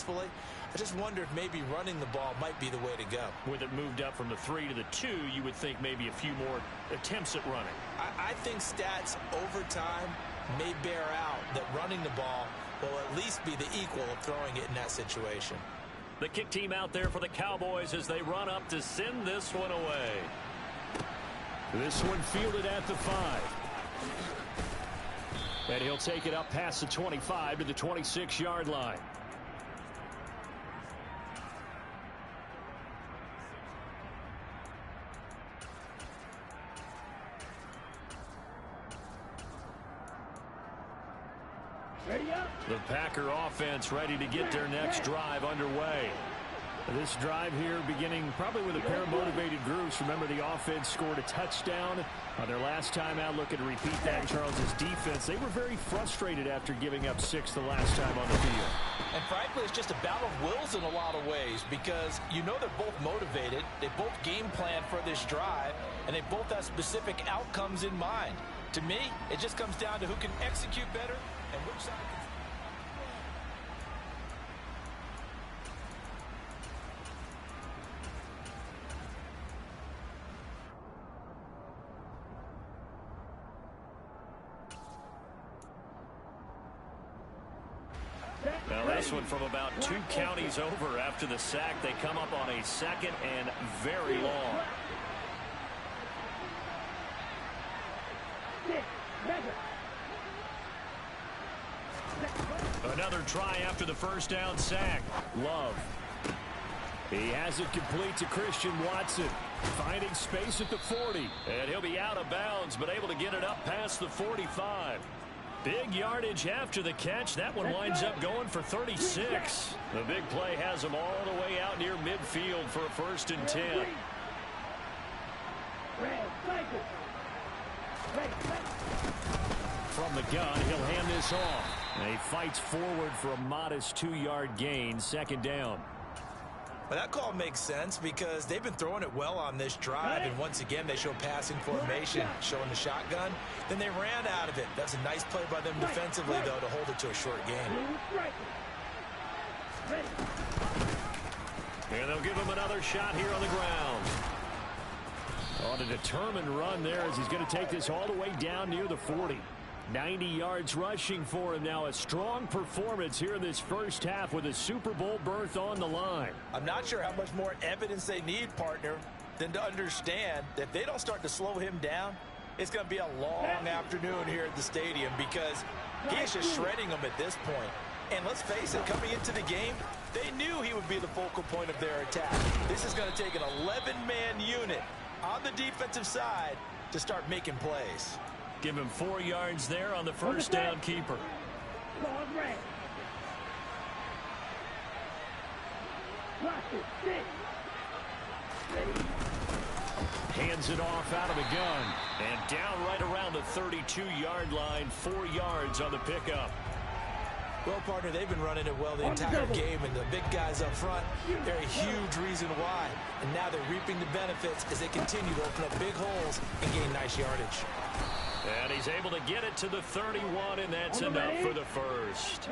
successfully. I just wonder if maybe running the ball might be the way to go. With it moved up from the 3 to the 2, you would think maybe a few more attempts at running. I think stats over time may bear out that running the ball will at least be the equal of throwing it in that situation. The kick team out there for the Cowboys as they run up to send this one away. This one fielded at the 5. And he'll take it up past the 25 to the 26-yard line. The Packer offense ready to get their next drive underway. This drive here beginning probably with a pair of motivated groups. Remember, the offense scored a touchdown on their last time out. Looking to repeat that in Charles' defense. They were very frustrated after giving up 6 the last time on the field. And frankly, it's just a battle of wills in a lot of ways because you know they're both motivated. They both game plan for this drive, and they both have specific outcomes in mind. To me, it just comes down to who can execute better and which side can... Now this one from about 2 counties over after the sack. They come up on a 2nd and very long. Another try after the first down sack. Love. He has it complete to Christian Watson. Finding space at the 40. And he'll be out of bounds, but able to get it up past the 45. Big yardage after the catch. That one winds up going for 36. The big play has him all the way out near midfield for a 1st and 10. From the gun, he'll hand this off. And he fights forward for a modest 2-yard gain, 2nd down. Well, that call makes sense because they've been throwing it well on this drive, and once again they show passing formation, showing the shotgun. Then they ran out of it. That's a nice play by them defensively, though, to hold it to a short gain. And they'll give him another shot here on the ground. On a determined run there as he's going to take this all the way down near the 40. 90 yards rushing for him now. A strong performance here in this first half with a Super Bowl berth on the line. I'm not sure how much more evidence they need, partner, than to understand that if they don't start to slow him down, it's going to be a long afternoon here at the stadium because he is just shredding them at this point. And let's face it, coming into the game, they knew he would be the focal point of their attack. This is going to take an 11-man unit on the defensive side to start making plays. Give him 4 yards there on the first down keeper. Hands it off out of the gun. And down right around the 32-yard line. 4 yards on the pickup. Well, partner, they've been running it well the entire game, and the big guys up front, they're a huge reason why. And now they're reaping the benefits as they continue to open up big holes and gain nice yardage. And he's able to get it to the 31, and that's enough for the first.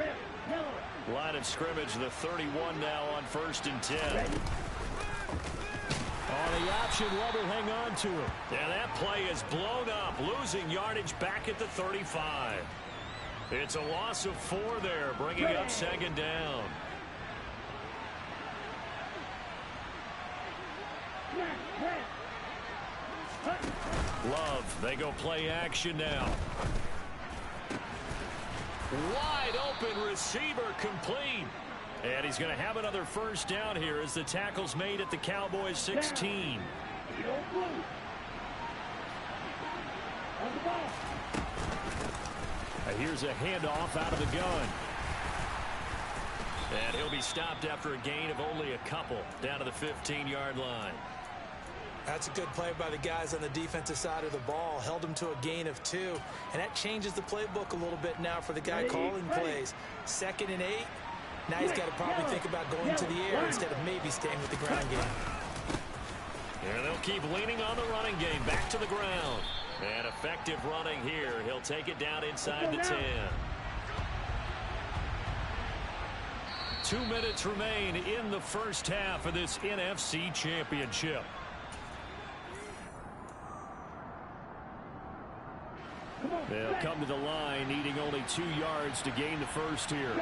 Line of scrimmage, the 31 now on 1st and 10. On the option, Love will hang on to it. And that play is blown up, losing yardage back at the 35. It's a loss of 4 there, bringing up 2nd down. Love, they go play action now. Wide open receiver complete. And he's going to have another first down here as the tackle's made at the Cowboys 16. Here's a handoff out of the gun. And he'll be stopped after a gain of only a couple down to the 15-yard line. That's a good play by the guys on the defensive side of the ball. Held him to a gain of 2. And that changes the playbook a little bit now for the guy calling plays. 2nd and 8. Now he's got to probably think about going to the air instead of maybe staying with the ground game. And they'll keep leaning on the running game. Back to the ground. And effective running here. He'll take it down inside the 10. 2 minutes remain in the first half of this NFC Championship. They'll come to the line, needing only 2 yards to gain the first here.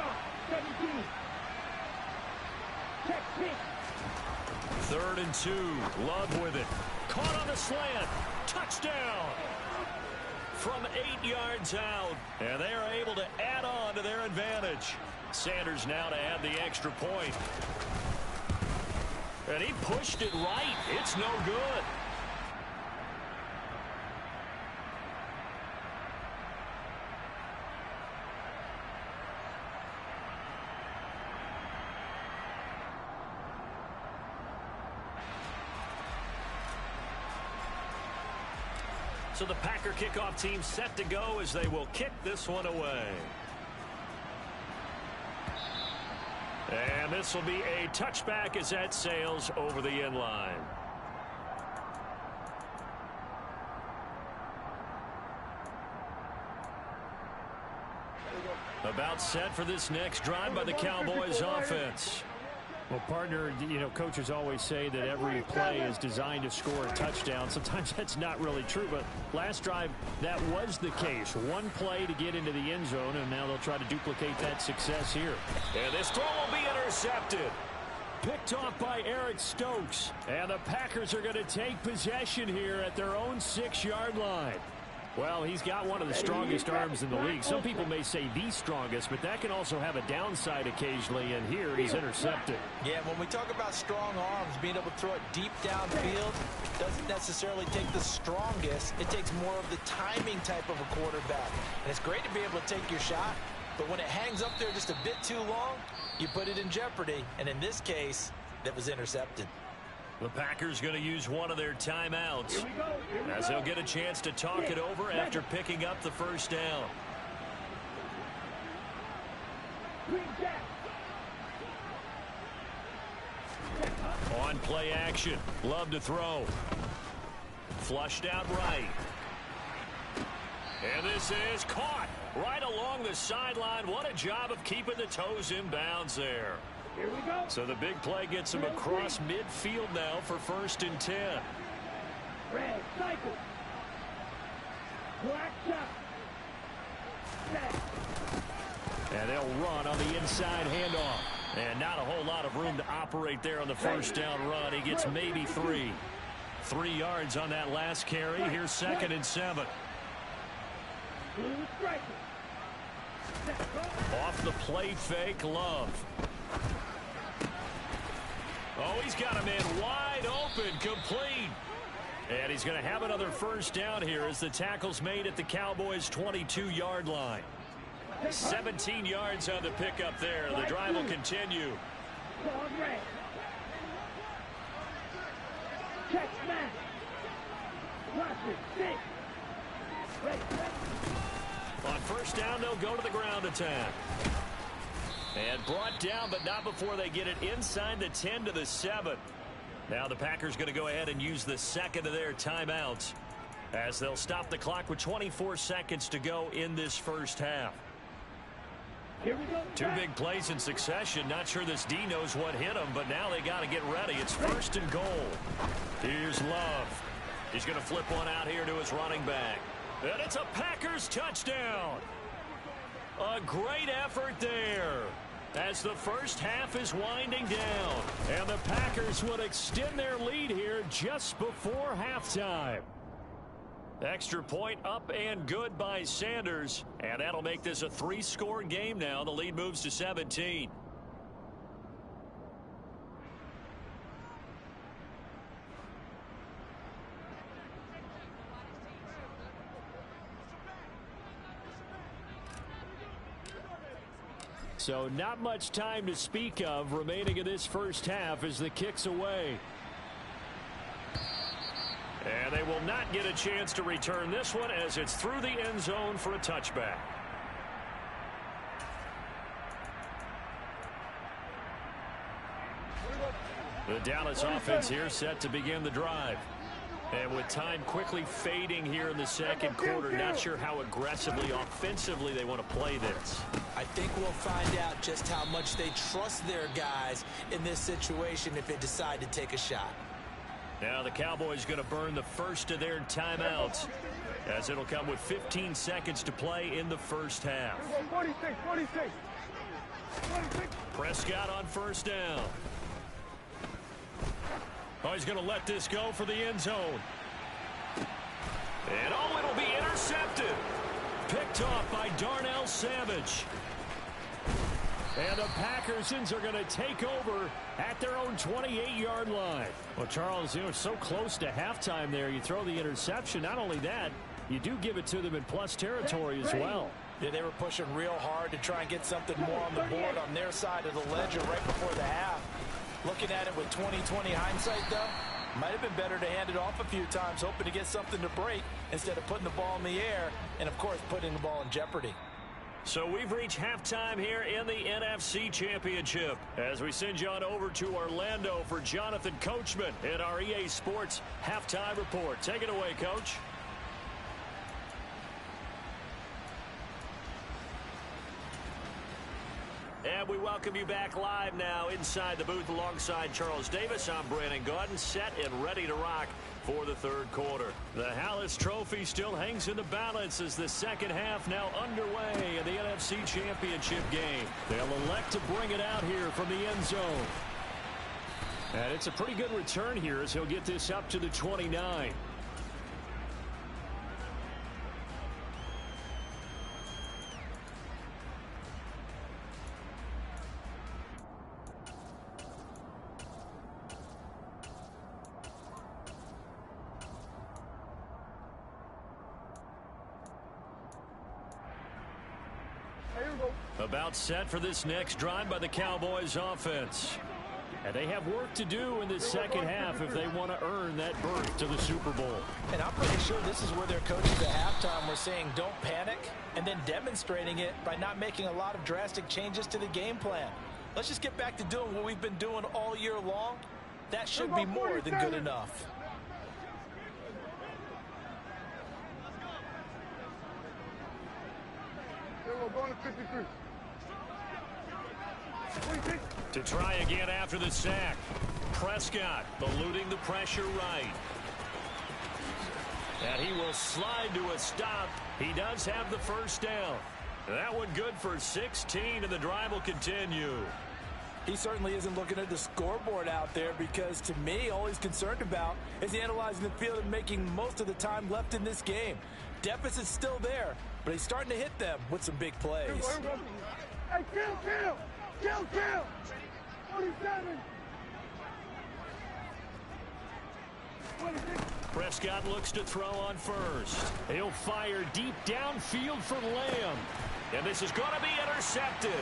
3rd and 2. Love with it. Caught on the slant. Touchdown. From 8 yards out. And they are able to add on to their advantage. Sanders now to add the extra point. And he pushed it right. It's no good. So the Packer kickoff team set to go as they will kick this one away. And this will be a touchback as that sails over the end line. About set for this next drive by the Cowboys offense. Well, partner, you know, coaches always say that every play is designed to score a touchdown. Sometimes that's not really true, but last drive, that was the case. One play to get into the end zone, and now they'll try to duplicate that success here. And this throw will be intercepted. Picked off by Eric Stokes. And the Packers are going to take possession here at their own 6-yard line. Well, he's got one of the strongest arms in the league. Some people may say the strongest, but that can also have a downside occasionally, and here he's intercepted. Yeah, when we talk about strong arms, being able to throw it deep downfield doesn't necessarily take the strongest. It takes more of the timing type of a quarterback. And it's great to be able to take your shot, but when it hangs up there just a bit too long, you put it in jeopardy. And in this case, that was intercepted. The Packers going to use one of their timeouts as they'll get a chance to talk it over after picking up the first down. On play action. Love to throw. Flushed out right. And this is caught right along the sideline. What a job of keeping the toes in bounds there. Here we go. So the big play gets him across midfield now for 1st and 10. Red, cycle. Black shot. Set. And they'll run on the inside handoff. And not a whole lot of room to operate there on the first down run. He gets maybe 3. 3 yards on that last carry. Here's 2nd and 7. Off the play fake, Love. Oh, he's got a man wide open, complete. And he's going to have another first down here as the tackle's made at the Cowboys' 22-yard line. 17 yards on the pickup there. The drive will continue. On first down, they'll go to the ground attack. And brought down, but not before they get it inside the 10 to the 7. Now the Packers going to go ahead and use the second of their timeouts as they'll stop the clock with 24 seconds to go in this first half. Here we go. 2 big plays in succession. Not sure this D knows what hit him, but now they got to get ready. It's 1st and goal. Here's Love. He's going to flip one out here to his running back. And it's a Packers touchdown. A great effort there as the first half is winding down. And the Packers would extend their lead here just before halftime. Extra point up and good by Sanders. And that'll make this a 3-score game now. The lead moves to 17. So not much time to speak of remaining in this first half as the kick's away. And they will not get a chance to return this one as it's through the end zone for a touchback. The Dallas offense here set to begin the drive. And with time quickly fading here in the second quarter, not sure how aggressively, offensively they want to play this. I think we'll find out just how much they trust their guys in this situation if they decide to take a shot. Now the Cowboys going to burn the first of their timeouts, as it'll come with 15 seconds to play in the first half. 46. Prescott on first down. Oh, he's going to let this go for the end zone. And oh, it'll be intercepted. Picked off by Darnell Savage. And the Packersons are going to take over at their own 28-yard line. Well, Charles, you know, so close to halftime there. You throw the interception. Not only that, you do give it to them in plus territory as well. Yeah, they were pushing real hard to try and get something more on the board on their side of the ledger right before the half. Looking at it with 20/20 hindsight, though, might have been better to hand it off a few times, hoping to get something to break instead of putting the ball in the air and, of course, putting the ball in jeopardy. So we've reached halftime here in the NFC Championship as we send you on over to Orlando for Jonathan Coachman in our EA Sports Halftime Report. Take it away, Coach. And we welcome you back live now inside the booth alongside Charles Davis. I'm Brandon Gaudin, set and ready to rock for the third quarter. The Hallis Trophy still hangs in the balance as the second half now underway in the NFC Championship game. They'll elect to bring it out here from the end zone. And it's a pretty good return here as he'll get this up to the 29. About set for this next drive by the Cowboys offense. And they have work to do in the second half if they want to earn that berth to the Super Bowl. And I'm pretty sure this is where their coaches at halftime were saying don't panic and then demonstrating it by not making a lot of drastic changes to the game plan. Let's just get back to doing what we've been doing all year long. That should be more than good enough. Going to 53. To try again after the sack. Prescott eluding the pressure right. And he will slide to a stop. He does have the first down. That one good for 16, and the drive will continue. He certainly isn't looking at the scoreboard out there because, to me, all he's concerned about is analyzing the field and making most of the time left in this game. Deficit's still there, but he's starting to hit them with some big plays. Hey, kill! 47. Prescott looks to throw on first. He'll fire deep downfield for Lamb. And this is going to be intercepted.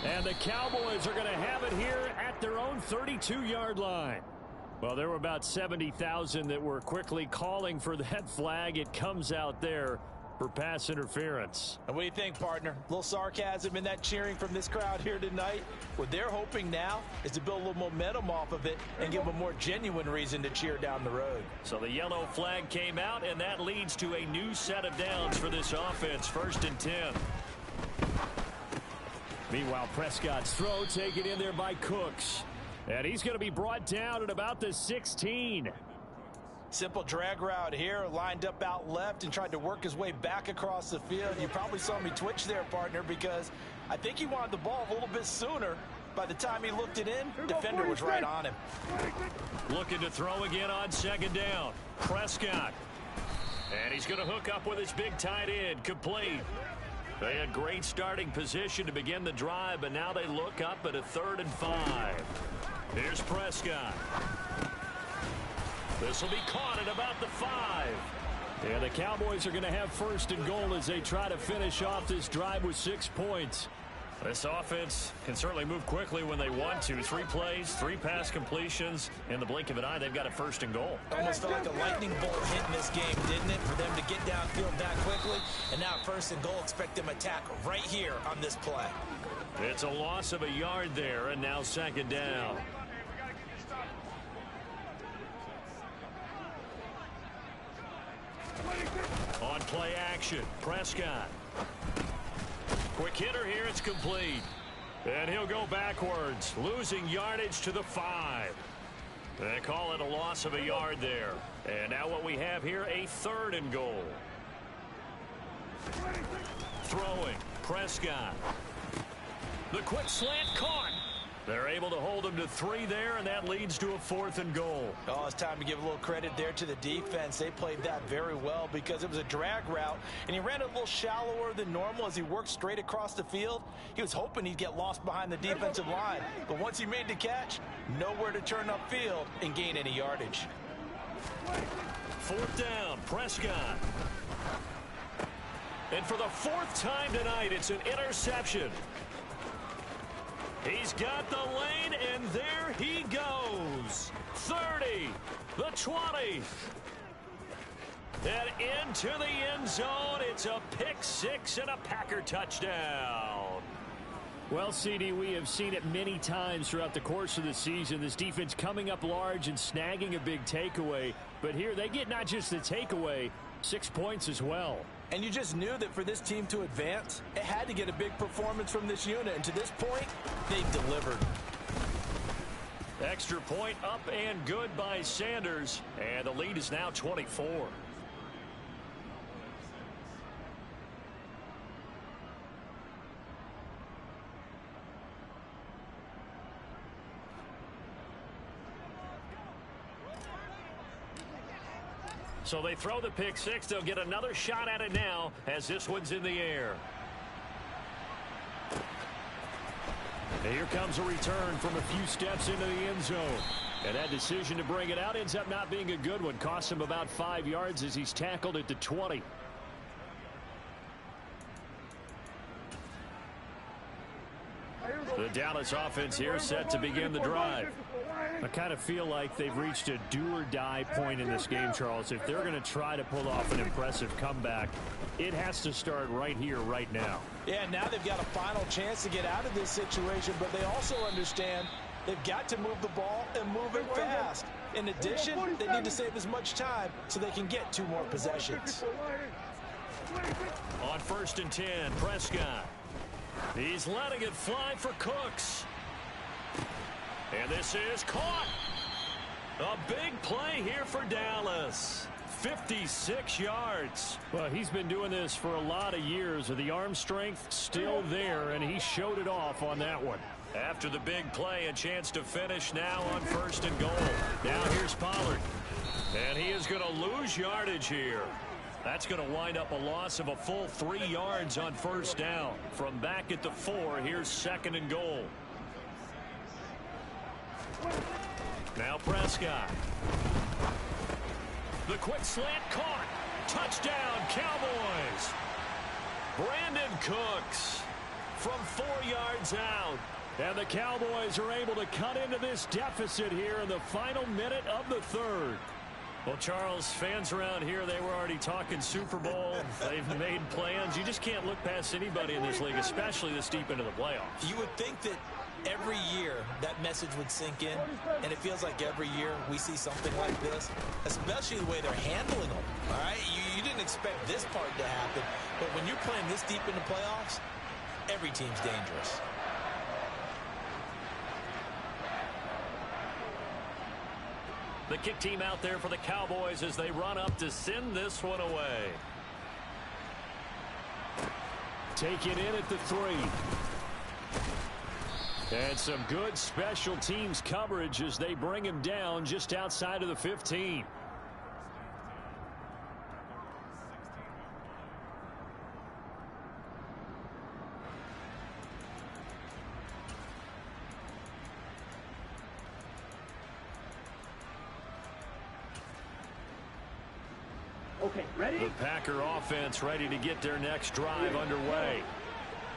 And the Cowboys are going to have it here at their own 32-yard line. Well, there were about 70,000 that were quickly calling for that flag. It comes out there for pass interference. And what do you think, partner? A little sarcasm in that cheering from this crowd here tonight. What they're hoping now is to build a little momentum off of it and give them a more genuine reason to cheer down the road. So the yellow flag came out, and that leads to a new set of downs for this offense. 1st and 10. Meanwhile, Prescott's throw taken in there by Cooks. And he's going to be brought down at about the 16. Simple drag route here, lined up out left and tried to work his way back across the field. You probably saw me twitch there, partner, because I think he wanted the ball a little bit sooner. By the time he looked it in, defender was right on him. Looking to throw again on 2nd down. Prescott. And he's going to hook up with his big tight end, complete. They had great starting position to begin the drive, but now they look up at a 3rd and 5. Here's Prescott. This will be caught at about the 5. Yeah, the Cowboys are going to have 1st and goal as they try to finish off this drive with 6 points. This offense can certainly move quickly when they want to. 3 plays, 3 pass completions. In the blink of an eye, they've got a 1st and goal. Almost felt like a lightning bolt hit in this game, didn't it? For them to get downfield that quickly. And now 1st and goal, expect them to attack right here on this play. It's a loss of a yard there, and now 2nd down. On play action, Prescott. Quick hitter here, it's complete. And he'll go backwards, losing yardage to the 5. They call it a loss of a yard there. And now what we have here, a 3rd and goal. Throwing, Prescott. The quick slant caught. They're able to hold him to 3 there, and that leads to a 4th and goal. Oh, it's time to give a little credit there to the defense. They played that very well because it was a drag route, and he ran it a little shallower than normal as he worked straight across the field. He was hoping he'd get lost behind the defensive line, but once he made the catch, nowhere to turn upfield and gain any yardage. 4th down, Prescott. And for the 4th time tonight, it's an interception. He's got the lane, and there he goes. 30, the 20. And into the end zone. It's a pick 6 and a Packer touchdown. Well, CD, we have seen it many times throughout the course of the season. This defense coming up large and snagging a big takeaway. But here they get not just the takeaway, 6 points as well. And you just knew that for this team to advance, it had to get a big performance from this unit. And to this point, they've delivered. Extra point up and good by Sanders. And the lead is now 24. So they throw the pick 6. They'll get another shot at it now as this one's in the air. And here comes a return from a few steps into the end zone. And that decision to bring it out ends up not being a good one. Costs him about 5 yards as he's tackled at the 20. The Dallas offense here set to begin the drive. I kind of feel like they've reached a do-or-die point in this game, Charles. If they're going to try to pull off an impressive comeback, it has to start right here, right now. Yeah, now they've got a final chance to get out of this situation, but they also understand they've got to move the ball and move it fast. In addition, they need to save as much time so they can get 2 more possessions. On 1st and 10, Prescott. He's letting it fly for Cooks. And this is caught. A big play here for Dallas. 56 yards. Well, he's been doing this for a lot of years. The arm strength still there, and he showed it off on that one. After the big play, a chance to finish now on 1st and goal. Now here's Pollard. And he is going to lose yardage here. That's going to wind up a loss of a full 3 yards on 1st down. From back at the 4, here's 2nd and goal. Now Prescott. The quick slant caught. Touchdown, Cowboys. Brandon Cooks from 4 yards out. And the Cowboys are able to cut into this deficit here in the final minute of the 3rd. Well, Charles, fans around here, they were already talking Super Bowl. They've made plans. You just can't look past anybody in this league, especially this deep into the playoffs. You would think that every year that message would sink in, and it feels like every year we see something like this, especially the way they're handling them. All right, you didn't expect this part to happen, but when you're playing this deep in the playoffs, every team's dangerous. The kick team out there for the Cowboys as they run up to send this one away. Taken in at the 3. And some good special teams coverage as they bring him down just outside of the 15. Okay, ready? The Packer offense ready to get their next drive underway.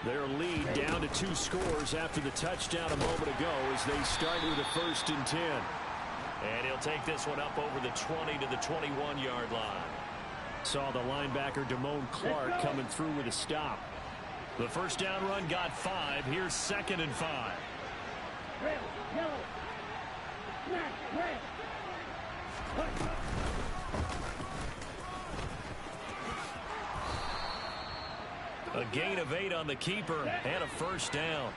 Their lead down to 2 scores after the touchdown a moment ago as they start with a 1st and 10. And he'll take this one up over the 20 to the 21-yard line. Saw the linebacker Damone Clark coming through with a stop. The first down run got 5. Here's 2nd and 5. A gain of 8 on the keeper and a first down.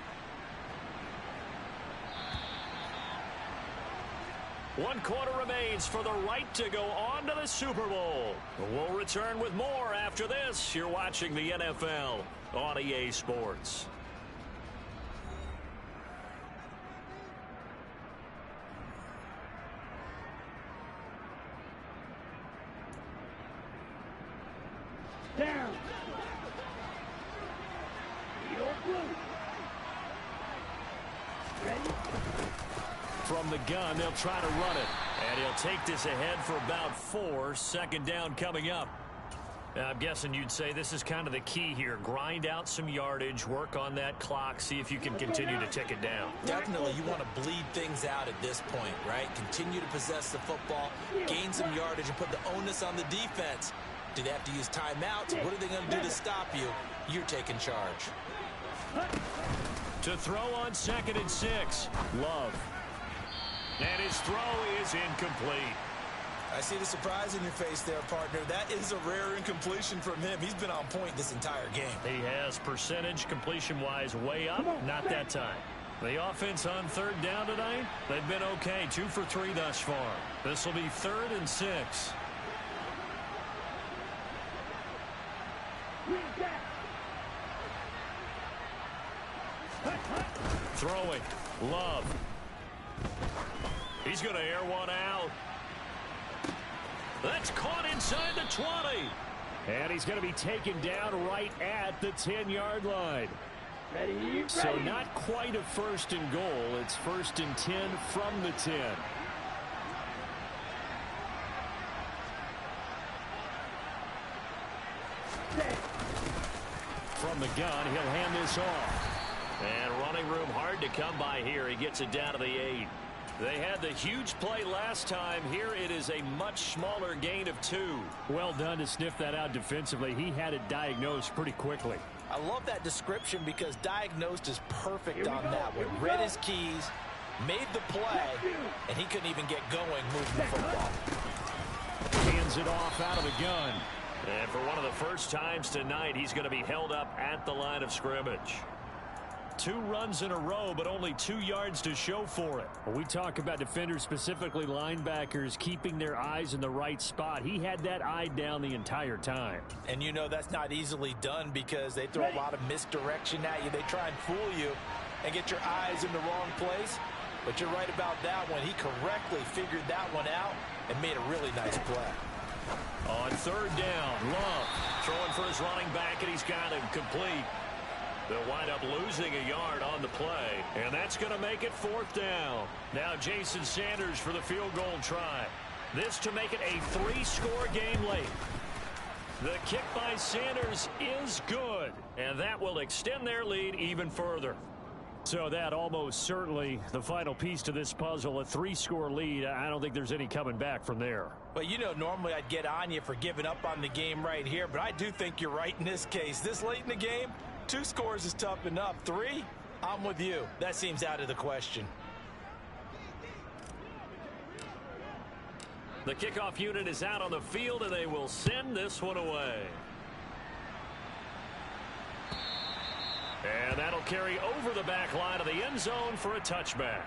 1 quarter remains for the right to go on to the Super Bowl. We'll return with more after this. You're watching the NFL on EA Sports. Down. From the gun, they'll try to run it. And he'll take this ahead for about 4. 2nd down coming up. I'm guessing you'd say this is kind of the key here. Grind out some yardage, work on that clock, see if you can continue to tick it down. Definitely, you want to bleed things out at this point, right? Continue to possess the football, gain some yardage, and put the onus on the defense. Do they have to use timeouts? What are they going to do to stop you? You're taking charge. To throw on 2nd and 6. Love. And his throw is incomplete. I see the surprise in your face there, partner. That is a rare incompletion from him. He's been on point this entire game. He has percentage completion-wise way up. Not that time. The offense on 3rd down tonight, they've been okay. 2 for 3 thus far. This will be 3rd and 6. Throwing. Love. He's going to air one out. That's caught inside the 20. And he's going to be taken down right at the 10-yard line. Ready. So not quite a 1st and goal. It's 1st and 10 from the 10. From the gun, he'll hand this off. And running room hard to come by here. He gets it down to the 8. They had the huge play last time. Here it is a much smaller gain of 2. Well done to sniff that out defensively. He had it diagnosed pretty quickly. I love that description because diagnosed is perfect on that one. Read his keys, made the play, and he couldn't even get going moving the football. Hands it off out of the gun. And for one of the first times tonight, he's going to be held up at the line of scrimmage. 2 runs in a row, but only 2 yards to show for it. When we talk about defenders, specifically linebackers, keeping their eyes in the right spot, he had that eye down the entire time. And you know that's not easily done because they throw a lot of misdirection at you. They try and fool you and get your eyes in the wrong place. But you're right about that one. He correctly figured that one out and made a really nice play. On 3rd down, Love throwing for his running back, and he's got him complete. They'll wind up losing a yard on the play, and that's going to make it 4th down. Now Jason Sanders for the field goal try. This to make it a 3-score game late. The kick by Sanders is good, and that will extend their lead even further. So that almost certainly the final piece to this puzzle, a 3-score lead. I don't think there's any coming back from there. Well, you know, normally I'd get on you for giving up on the game right here, but I do think you're right in this case. This late in the game, 2 scores is tough enough. 3, I'm with you. That seems out of the question. The kickoff unit is out on the field, and they will send this one away. And that'll carry over the back line of the end zone for a touchback.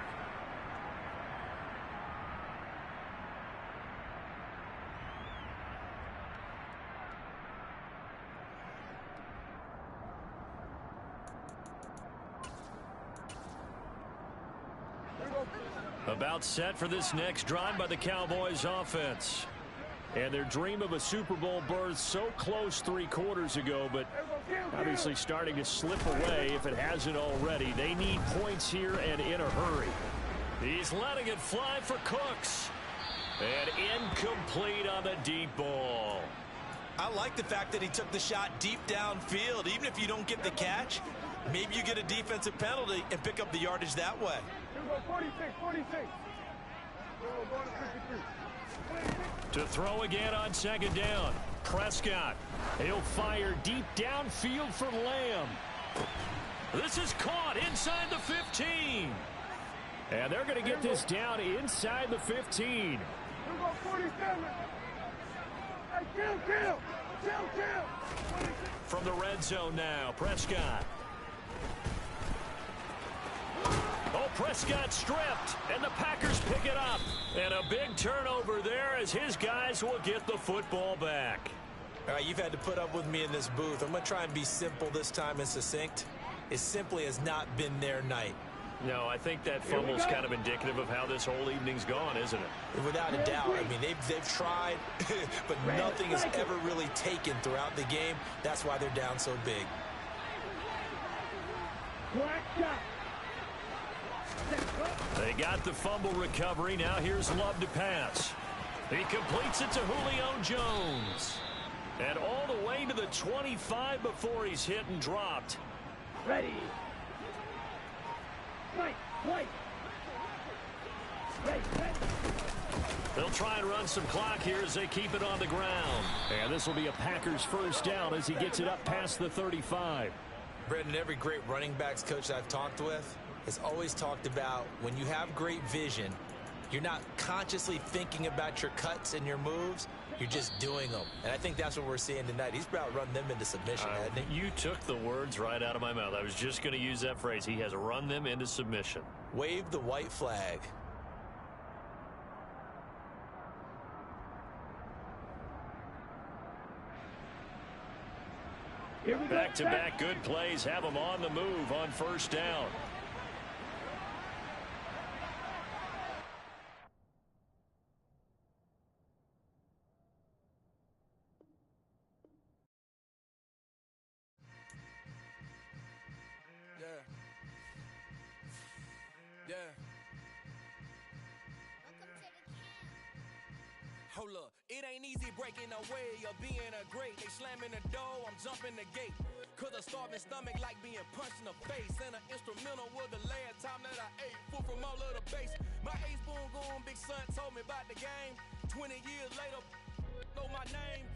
About set for this next drive by the Cowboys offense. And their dream of a Super Bowl berth so close 3 quarters ago, but obviously starting to slip away if it hasn't already. They need points here and in a hurry. He's letting it fly for Cooks. And incomplete on the deep ball. I like the fact that he took the shot deep downfield. Even if you don't get the catch, maybe you get a defensive penalty and pick up the yardage that way. 46. To throw again on second down. Prescott. He'll fire deep downfield for Lamb. This is caught inside the 15. And they're going to get this down inside the 15. 47. Hey, kill. From the red zone now, Prescott. Oh, Prescott stripped, and the Packers pick it up. And a big turnover there as his guys will get the football back. All right, you've had to put up with me in this booth. I'm going to try and be simple this time and succinct. It simply has not been their night. No, I think that fumble is kind of indicative of how this whole evening's gone, isn't it? Without a doubt. I mean, they've tried, but nothing is ever really taken throughout the game. That's why they're down so big. They got the fumble recovery. Now here's Love to pass. He completes it to Julio Jones. And all the way to the 25 before he's hit and dropped. Ready. Right. Ready. They'll try and run some clock here as they keep it on the ground. And this will be a Packers first down as he gets it up past the 35. Brendan, every great running backs coach I've talked with has always talked about when you have great vision, you're not consciously thinking about your cuts and your moves. You're just doing them. And I think that's what we're seeing tonight. He's about to run them into submission, hasn't he? You took the words right out of my mouth. I was just going to use that phrase. He has run them into submission. Wave the white flag. Back-to-back good plays have them on the move on first down. Yeah. Hold up, it ain't easy breaking away or being a great. They slamming the door, I'm jumping the gate. Cause a starving stomach like being punched in the face. And an instrumental was the last time that I ate. Food from all of the base. My A-spoon going big son told me about the game. 20 years later, know my name.